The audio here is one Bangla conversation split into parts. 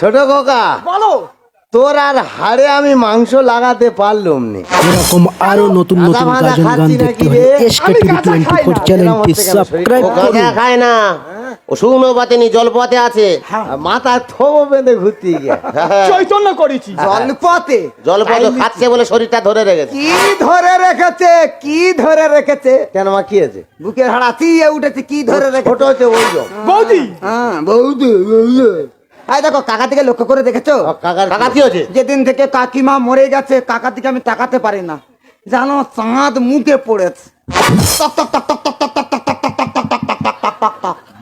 ছোট খোকা বলো। তোর আর হাড়ে আমি মাংস লাগাতে পারলুম নি। এরকম আরো নতুন নতুন গাজন গান দেখতে হলে SK24 চ্যানেলটি সাবস্ক্রাইব করুন। গাঁজা খায় না, ও শুকনো পাতে নি, জল পাতে আছে। মাথা থবো বেঁধে ঘুরতে গিয়ে চৈতন্য করেছি। জলপথে জল পাতে খাচ্ছে বলে শরীরটা ধরে রেখেছে। কি ধরে রেখেছে, কি ধরে রেখেছে? কেন মা কি আছে? বুকের হাড় চিয়ে উঠেছে, কি ধরে রেখেছে? ছোট হচ্ছে ওই জন্য। বৌদি হ্যাঁ বৌদি এই দেখো কাকা থেকে লক্ষ্য করে দেখেছো? কাকা কি হয়েছে? যেদিন থেকে কাকিমা মরে গেছে কাকা থেকে আমি তাকাতে পারি না, জানো চাঁদ মুখে পড়েছে।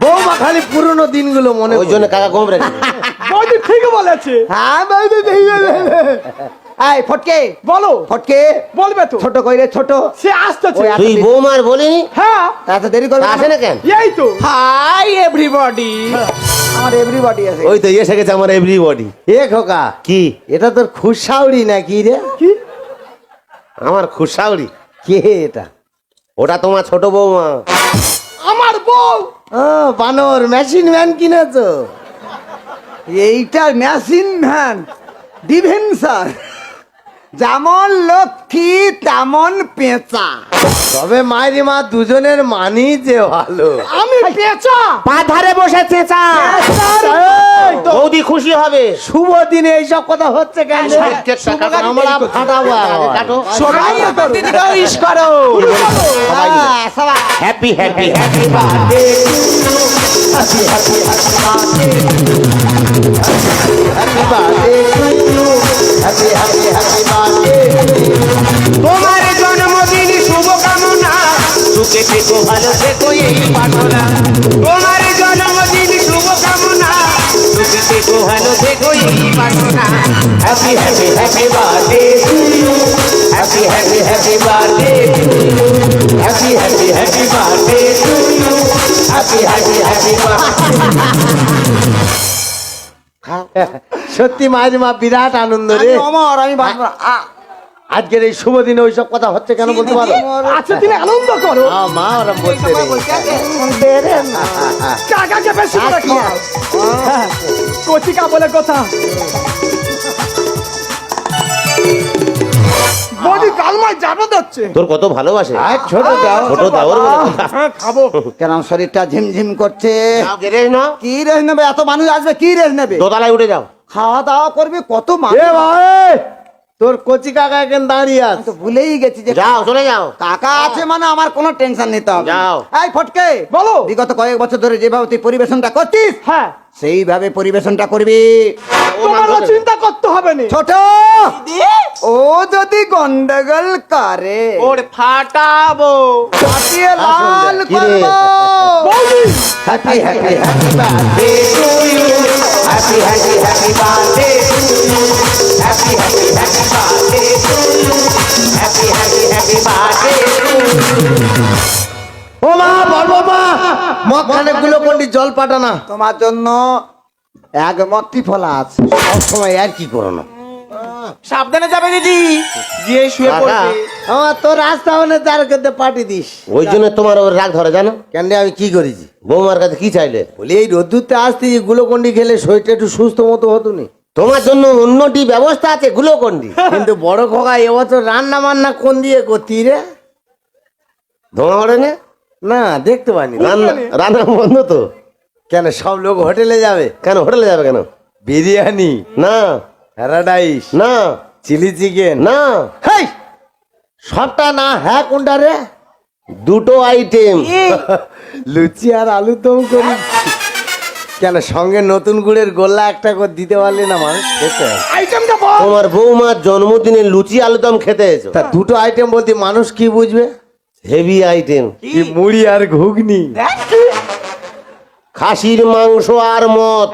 বৌমা খালি পুরনো দিনগুলো মনে ওই জন্য কাকা কম রেখেছে। বৌদি ঠিক বলেছে। হ্যাঁ বৌদি ঠিক বলেছে। এই ফটকে বলো। ফটকে বলবে তো। ছোট কইরে ছোট সে আসতেছে। তুই বৌমার বলিনি, হ্যাঁ এত দেরি করবে আসে না কেন? এই তো। হাই এভরিবডি, আমার এভরিবডি আছে। ওই তো এসে গেছে আমার এভরিবডি। এ খোকা কি এটা তোর খুশাউড়ি নাকি রে? কি? আমার খুশাউরি? কে এটা? ওটা তোমার ছোট বৌমা। আমার বউ। ও বানর মেশিন ভ্যান কিনেছো? এইটা মেশিন ভ্যান ডিভেন্সার, যেমন লক্ষ্মী তেমন পেঁচা। তবে মায়ের মা দুজনের মানি যে ভালো। আমি পেঁচা। পা ধারে বসে চেঁচা, বৌদি খুশি হবে। শুভ দিনে এইসব কথা হচ্ছে কেন? আমরা ফাটাবো। কাটো। Happy happy happy birthday. তোমার জন্মদিন শুভকামনা, সুখে থেকো ভালো থেকো এই প্রার্থনা। তোমার জন্মদিন শুভকামনা, সুখে থেকো ভালো থেকো এই প্রার্থনা। Happy happy happy birthday to you, happy happy happy birthday to you, happy happy happy birthday to you, happy happy happy সত্যি মায়ের মা বিরাট আনন্দ রে। অমর আমি বাঁচবো না। আজকের এই শুভ দিনে ওইসব কথা হচ্ছে কেন বলতে পারো? আচ্ছা তুমি আনন্দ করো। মা ওরা বলতে কাকাকে বেশি করে খাও। হ্যাঁ, কচিকা বলে কথা। বৌদি কালমায় যাবে যাচ্ছে। তোর কত ভালোবাসে। ছোট দাও ছোট দাও ওর বলে কথা। হ্যাঁ খাবো। কেন শরীরটা ঝিমঝিম করছে? যাও গেরেজ নাও, কি রেস নেবে? এত মানুষ আসবে কি রেস নেবে? দোতলায় উঠে যাও। খাওয়া দাওয়া করবে কত মানুষ। তোর কচি কাকা এখন দাঁড়িয়ে আছে, তো ভুলেই গেছি যে যাও চলে যাও। কাকা আছে মানে আমার কোনো টেনশন নিতে হবে না। যাও। এই ফটকে বলো। বিগত কয়েক বছর ধরে যেভাবে তুই পরিবেশনটা করছিস হ্যাঁ সেইভাবে পরিবেশনটা করবি। তোমারও চিন্তা করতে হবে না। ছোট ও যদি গন্ডগোল করে ওরে ফাটাবো। ফাটিয়ে লাল কি রে? করবো। বৌদি happy happy happy birthday to you, happy happy happy birthday to you, happy happy happy birthday to you, happy happy happy birthday to you. ও মা বলবো মা মখানে গুলো কোনটি জল পাঠানা তোমার জন্য এক মত্তি ফলা আছে, সবসময় আর কি করো না। সাবধানে যাবে দিদি, গিয়ে শুয়ে পড়বে। আমার তো রাস্তা হলে তার কাছে পাঠিয়ে দিস। ওই জন্য তোমার ওর রাগ ধরে জানো? কেন রে, আমি কি করেছি? বৌমার কাছে কি চাইলে? বলি এই রোদ্দুরতে আসতে গ্লুকন্ডি খেলে শরীরটা একটু সুস্থ মতো হতো নি। তোমার জন্য উন্নতি ব্যবস্থা আছে গ্লুকন্ডি। কিন্তু বড় খোকা এবছর রান্না বান্না কোন দিয়ে করতি রে? ধোঁয়া ওড়ে না? না দেখতে পাইনি। রান্না রান্না বন্ধ তো। কেন সব লোক হোটেলে যাবে? কেন হোটেলে যাবে কেন? বিরিয়ানি না প্যারাডাইস না চিলি চিকেন না, হেই সবটা না, হ্যাঁ কোনটা রে? দুটো আইটেম। লুচি আর আলু দম করি। কেন সঙ্গে নতুন গুড়ের গোল্লা একটা করে দিতে পারলি না মানুষ খেতে? আইটেমটা বল। তোমার বৌমার জন্মদিনে লুচি আলুদম খেতে এসো। তা দুটো আইটেম বলতে মানুষ কি বুঝবে? হেভি আইটেম, কি মুড়ি আর ঘুগনি, খাসির মাংস আর মদ।